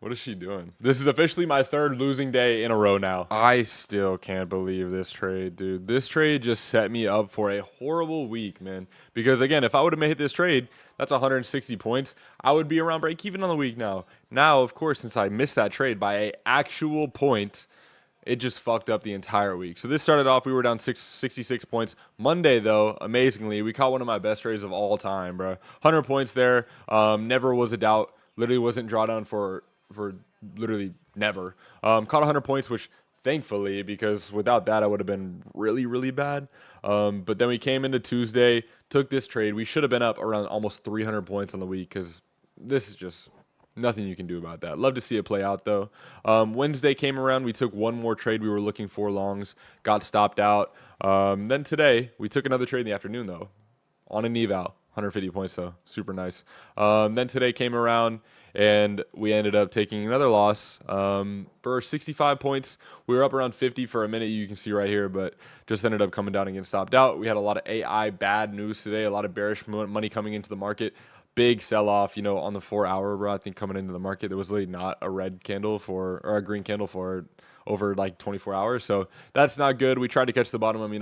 What is she doing? This is officially my third losing day in a row now. I still can't believe this trade, dude. This trade just set me up for a horrible week, man. Because again, if I would have made this trade, that's 160 points. I would be around break even on the week now. Now, of course, since I missed that trade by a actual point, it just fucked up the entire week. So this started off, we were down 66 points. Monday, though, amazingly, we caught one of my best trades of all time, bro. 100 points there. Never was a doubt. Literally wasn't drawdown for literally never. Caught 100 points, which thankfully, because without that, I would have been really, really bad. But then we came into Tuesday, took this trade. We should have been up around almost 300 points on the week because this is just nothing you can do about that. Love to see it play out, though. Wednesday came around. We took one more trade. We were looking for longs, got stopped out. Then today, we took another trade in the afternoon, though, on an eval. 150 points, though. Super nice. Then today came around, and we ended up taking another loss for 65 points. We were up around 50 for a minute, you can see right here, but just ended up coming down and getting stopped out. We had a lot of AI bad news today, a lot of bearish money coming into the market. Big sell-off, on the 4 hour, bro. I think coming into the market, there was really not a red candle or a green candle for over like 24 hours. So that's not good. We tried to catch the bottom. I mean,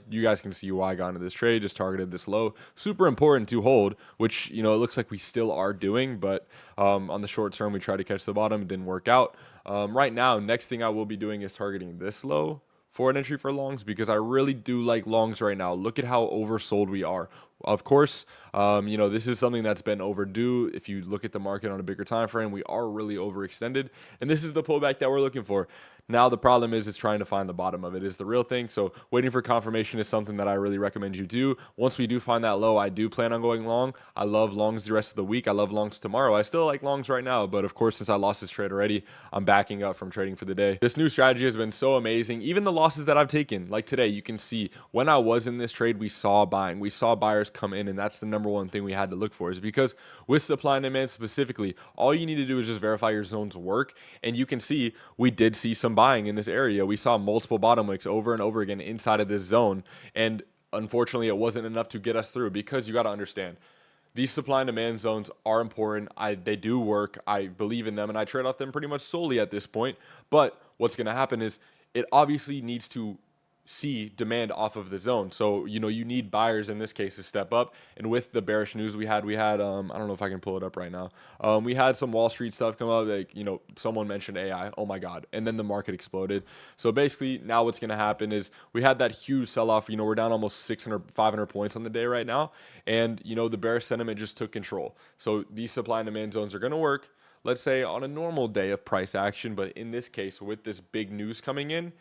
you guys can see why I got into this trade, just targeted this low. Super important to hold, which, it looks like we still are doing, but on the short term, we tried to catch the bottom. It didn't work out. Right now, next thing I will be doing is targeting this low for an entry for longs because I really do like longs right now. Look at how oversold we are. Of course, this is something that's been overdue. If you look at the market on a bigger time frame, we are really overextended, and this is the pullback that we're looking for. Now the problem is trying to find the bottom of it is the real thing. So waiting for confirmation is something that I really recommend you do. Once we do find that low, I do plan on going long. I love longs the rest of the week. I love longs tomorrow. I still like longs right now, but of course, since I lost this trade already, I'm backing up from trading for the day. This new strategy has been so amazing. Even the losses that I've taken, like today, you can see when I was in this trade, we saw buying. We saw buyers come in, and that's the number one thing we had to look for is because with supply and demand specifically, all you need to do is just verify your zones work, and you can see we did see some buying in this area. We saw multiple bottom wicks over and over again inside of this zone, and unfortunately it wasn't enough to get us through because you got to understand these supply and demand zones are important. They do work. I believe in them, and I trade off them pretty much solely at this point. But what's going to happen is it obviously needs to see demand off of the zone. So, you need buyers in this case to step up. And with the bearish news we had, I don't know if I can pull it up right now. We had some Wall Street stuff come up, like, someone mentioned AI. Oh my God. And then the market exploded. So basically now what's going to happen is we had that huge sell off. We're down almost 600, 500 points on the day right now. And, the bearish sentiment just took control. So these supply and demand zones are going to work, let's say on a normal day of price action. But in this case, with this big news coming in,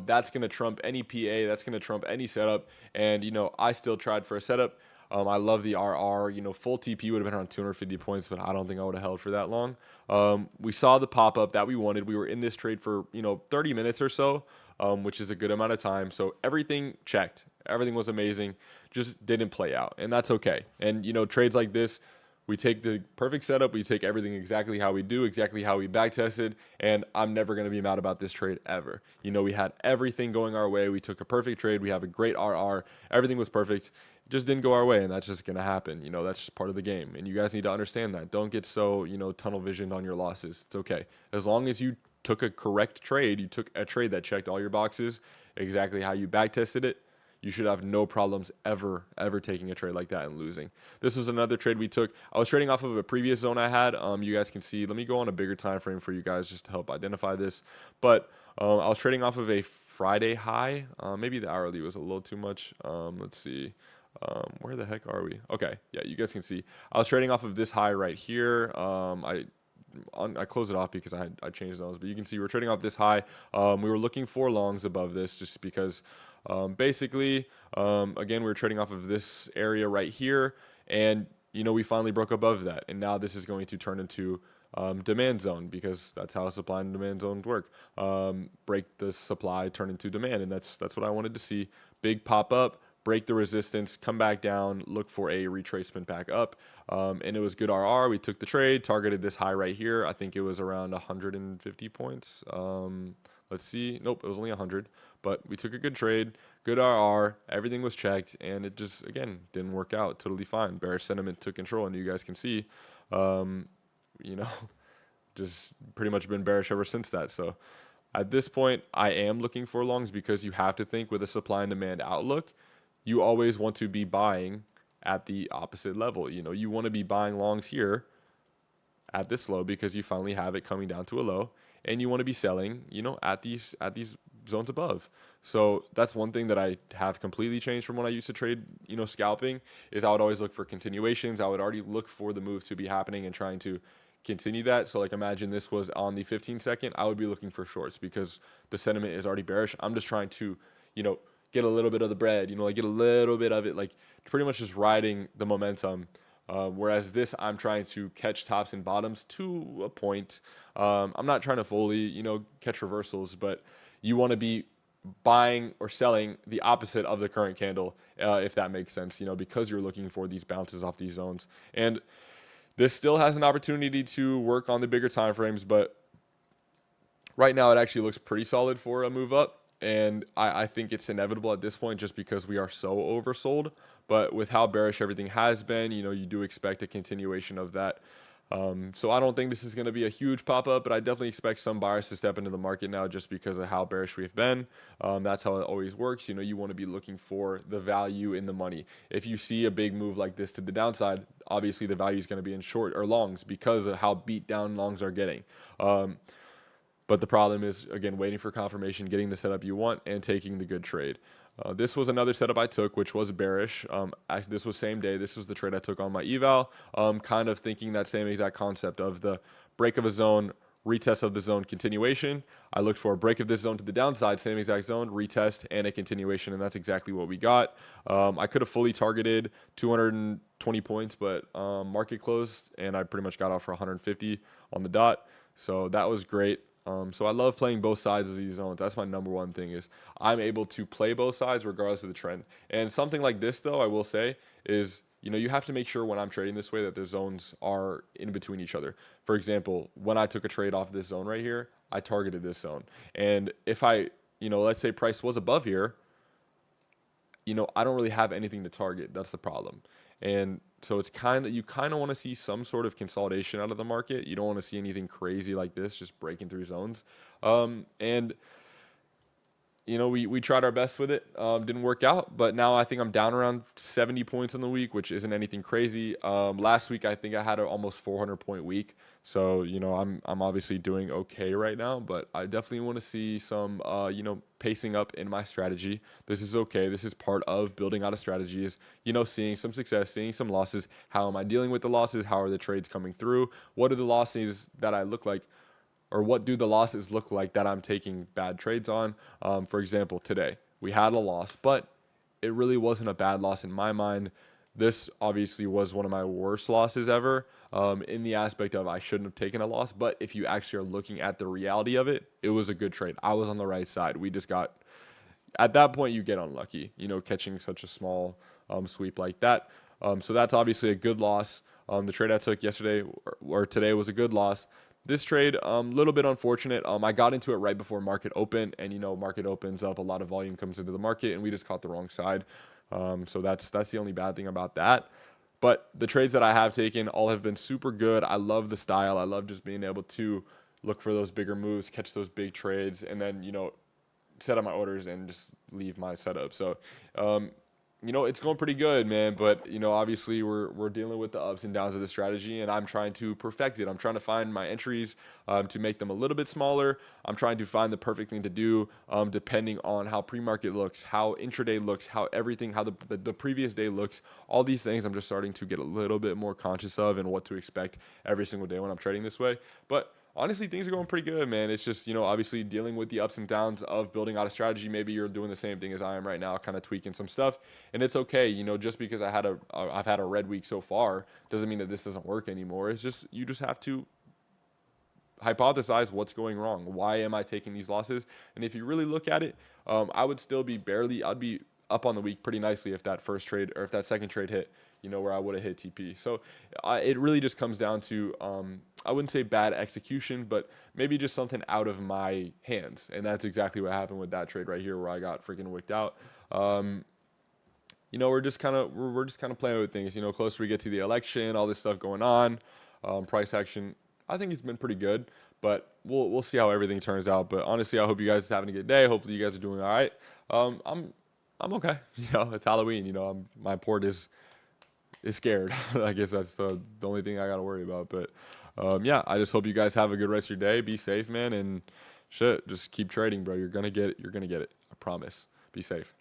that's going to trump any PA. That's going to trump any setup. And, I still tried for a setup. I love the RR. Full TP would have been around 250 points, but I don't think I would have held for that long. We saw the pop-up that we wanted. We were in this trade for, 30 minutes or so, which is a good amount of time. So everything checked. Everything was amazing. Just didn't play out. And that's okay. And, trades like this, we take the perfect setup. We take everything exactly how we do, exactly how we back tested. And I'm never going to be mad about this trade ever. We had everything going our way. We took a perfect trade. We have a great RR. Everything was perfect. It just didn't go our way. And that's just going to happen. That's just part of the game. And you guys need to understand that. Don't get so, tunnel visioned on your losses. It's okay. As long as you took a correct trade, you took a trade that checked all your boxes, exactly how you back tested it, you should have no problems ever taking a trade like that and losing. This was another trade we took. I was trading off of a previous zone I had. You guys can see. Let me go on a bigger time frame for you guys just to help identify this. But I was trading off of a Friday high. Maybe the hourly was a little too much. Let's see. Where the heck are we? Okay, yeah, you guys can see. I was trading off of this high right here. I closed it off because I changed those, but you can see we're trading off this high. We were looking for longs above this just because basically, again, we were trading off of this area right here, and we finally broke above that, and now this is going to turn into demand zone because that's how supply and demand zones work. Break the supply, turn into demand, and that's what I wanted to see. Big pop up, break the resistance, come back down, look for a retracement back up, and it was good RR. We took the trade, targeted this high right here. I think it was around 150 points. Let's see. Nope, it was only 100. But we took a good trade, good RR. Everything was checked, and it just, again, didn't work out. Totally fine. Bearish sentiment took control, and you guys can see, you know, just pretty much been bearish ever since that. So at this point, I am looking for longs because you have to think with a supply and demand outlook, you always want to be buying at the opposite level. You know, you want to be buying longs here at this low because you finally have it coming down to a low, and you want to be selling, you know, at these zones above. So that's one thing that I have completely changed from when I used to trade, you know, scalping, is I would always look for continuations. I would already look for the move to be happening and trying to continue that. So like imagine this was on the 15-second, I would be looking for shorts because the sentiment is already bearish. I'm just trying to, you know, get a little bit of the bread, you know, like get a little bit of it, like pretty much just riding the momentum. Whereas this, I'm trying to catch tops and bottoms to a point. I'm not trying to fully, you know, catch reversals, but you want to be buying or selling the opposite of the current candle, if that makes sense, you know, because you're looking for these bounces off these zones. And this still has an opportunity to work on the bigger time frames, but right now it actually looks pretty solid for a move up. And I think it's inevitable at this point just because we are so oversold. But with how bearish everything has been, you know, you do expect a continuation of that. So I don't think this is going to be a huge pop-up, but I definitely expect some buyers to step into the market now just because of how bearish we've been. That's how it always works. You know, you want to be looking for the value in the money. If you see a big move like this to the downside, obviously the value is going to be in short or longs because of how beat down longs are getting. But the problem is, again, waiting for confirmation, getting the setup you want, and taking the good trade. This was another setup I took, which was bearish. This was same day. This was the trade I took on my eval, kind of thinking that same exact concept of the break of a zone, retest of the zone, continuation. I looked for a break of this zone to the downside, same exact zone, retest, and a continuation, and that's exactly what we got. I could have fully targeted 220 points, but market closed, and I pretty much got off for 150 on the dot, so that was great. So I love playing both sides of these zones. That's my number one thing, is I'm able to play both sides regardless of the trend. And something like this, though, I will say is, you know, you have to make sure when I'm trading this way that the zones are in between each other. For example, when I took a trade off this zone right here, I targeted this zone. And if I, you know, let's say price was above here, you know, I don't really have anything to target. That's the problem. And so it's you kind of want to see some sort of consolidation out of the market. You don't want to see anything crazy like this, just breaking through zones. And you know, we tried our best with it. Didn't work out, but now I think I'm down around 70 points in the week, which isn't anything crazy. Last week I think I had an almost 400 point week, so you know I'm obviously doing okay right now. But I definitely want to see some you know, pacing up in my strategy. This is okay. This is part of building out a strategy. Is, you know, seeing some success, seeing some losses. How am I dealing with the losses? How are the trades coming through? What are the losses that I look like? Or what do the losses look like that I'm taking bad trades on? For example, today we had a loss, but it really wasn't a bad loss in my mind. This obviously was one of my worst losses ever, in the aspect of I shouldn't have taken a loss. But if you actually are looking at the reality of it, it was a good trade. I was on the right side. We just got, at that point, you get unlucky, you know, catching such a small sweep like that. So that's obviously a good loss. The trade I took yesterday or today was a good loss. This trade, little bit unfortunate. I got into it right before market open, and you know, market opens up, a lot of volume comes into the market, and we just caught the wrong side. So that's the only bad thing about that. But the trades that I have taken all have been super good. I love the style. I love just being able to look for those bigger moves, catch those big trades, and then, you know, set up my orders and just leave my setup. So, you know, it's going pretty good, man. But, you know, obviously we're dealing with the ups and downs of the strategy, and I'm trying to perfect it. I'm trying to find my entries to make them a little bit smaller. I'm trying to find the perfect thing to do depending on how pre-market looks, how intraday looks, how everything, how the previous day looks. All these things I'm just starting to get a little bit more conscious of and what to expect every single day when I'm trading this way. But honestly, things are going pretty good, man. It's just, you know, obviously dealing with the ups and downs of building out a strategy. Maybe you're doing the same thing as I am right now, kind of tweaking some stuff, and it's okay. You know, just because I've had a red week so far doesn't mean that this doesn't work anymore. It's just, you just have to hypothesize what's going wrong. Why am I taking these losses? And if you really look at it, I would still be I'd be up on the week pretty nicely if that first trade or if that second trade hit, you know, where I would have hit TP. So it really just comes down to, I wouldn't say bad execution, but maybe just something out of my hands. And that's exactly what happened with that trade right here, where I got freaking wicked out. You know, we're just kind of playing with things, you know, closer we get to the election, all this stuff going on, price action. I think he's been pretty good, but we'll see how everything turns out. But honestly, I hope you guys are having a good day. Hopefully, you guys are doing all right. I'm okay. You know, it's Halloween. You know, my port is scared. I guess that's the only thing I got to worry about. But yeah, I just hope you guys have a good rest of your day. Be safe, man, and shit. Just keep trading, bro. You're gonna get it. You're gonna get it. I promise. Be safe.